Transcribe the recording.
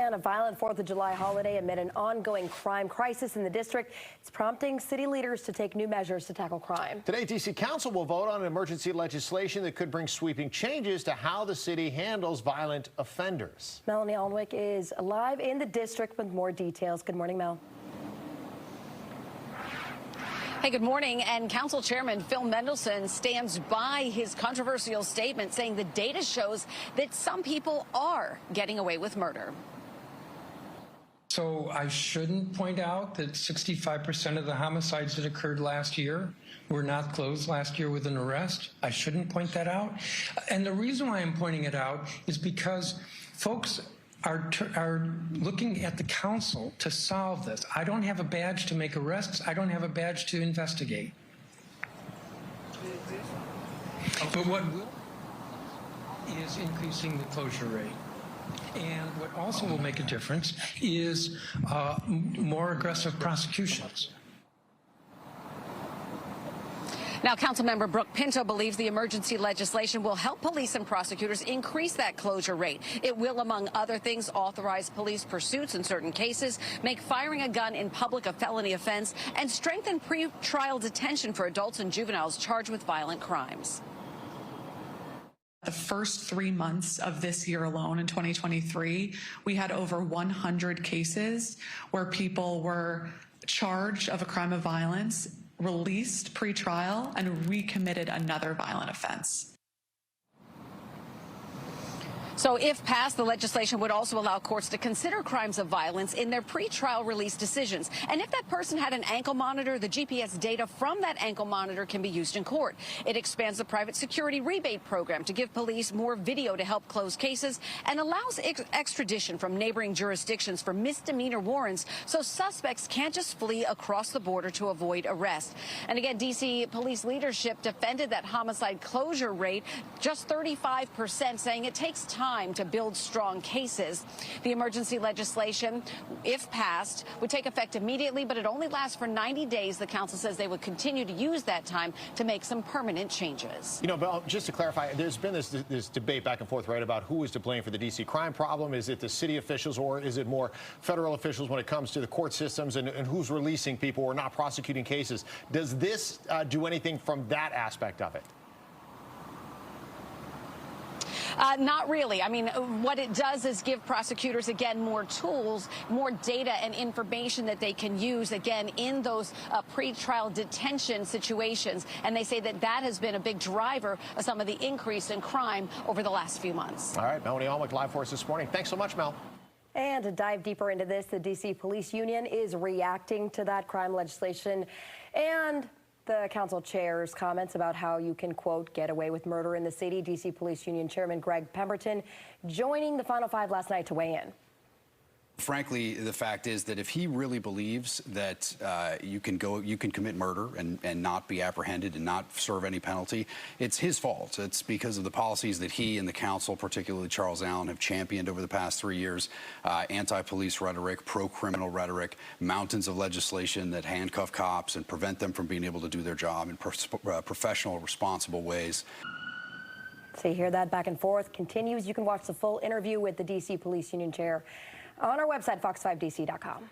plan a violent 4th of July holiday amid an ongoing crime crisis in the district. It's prompting city leaders to take new measures to tackle crime. Today, D.C. Council will vote on emergency legislation that could bring sweeping changes to how the city handles violent offenders. Melanie Alnwick is live in the district with more details. Good morning, Mel. Hey, good morning. And Council Chairman Phil Mendelson stands by his controversial statement saying the data shows that some people are getting away with murder. So I shouldn't point out that 65% of the homicides that occurred last year were not closed last year with an arrest. I shouldn't point that out. And the reason why I'm pointing it out is because folks are looking at the council to solve this. I don't have a badge to make arrests. I don't have a badge to investigate. But what will is increasing the closure rate. And what also will make a difference is more aggressive prosecutions. Now, Councilmember Brooke Pinto believes the emergency legislation will help police and prosecutors increase that closure rate. It will, among other things, authorize police pursuits in certain cases, make firing a gun in public a felony offense, and strengthen pre-trial detention for adults and juveniles charged with violent crimes. The first 3 months of this year alone in 2023, we had over 100 cases where people were charged of a crime of violence, released pre-trial, and recommitted another violent offense. So if passed, the legislation would also allow courts to consider crimes of violence in their pre-trial release decisions. And if that person had an ankle monitor, the GPS data from that ankle monitor can be used in court. It expands the private security rebate program to give police more video to help close cases and allows extradition from neighboring jurisdictions for misdemeanor warrants so suspects can't just flee across the border to avoid arrest. And again, D.C. police leadership defended that homicide closure rate, just 35%, saying it takes time to build strong cases. The emergency legislation, if passed, would take effect immediately, but it only lasts for 90 days. The council says they would continue to use that time to make some permanent changes. You know, Belle, just to clarify, there's been this debate back and forth, right, about who is to blame for the D.C. crime problem. Is it the city officials or is it more federal officials when it comes to the court systems and who's releasing people or not prosecuting cases? Does this do anything from that aspect of it? Not really. I mean, what it does is give prosecutors, again, more tools, more data and information that they can use, again, in those pre-trial detention situations. And they say that that has been a big driver of some of the increase in crime over the last few months. All right, Melanie Alnwick live for us this morning. Thanks so much, Mel. And to dive deeper into this, the D.C. Police Union is reacting to that crime legislation and the council chair's comments about how you can, quote, get away with murder in the city. D.C. Police Union Chairman Greg Pemberton joining the Final Five last night to weigh in. Frankly, the fact is that if he really believes that you can commit murder and not be apprehended and not serve any penalty, it's his fault. It's because of the policies that he and the council, particularly Charles Allen, have championed over the past 3 years. Anti-police rhetoric, pro-criminal rhetoric, mountains of legislation that handcuff cops and prevent them from being able to do their job in professional, responsible ways. So you hear that back and forth continues. You can watch the full interview with the D.C. Police Union Chair on our website, fox5dc.com.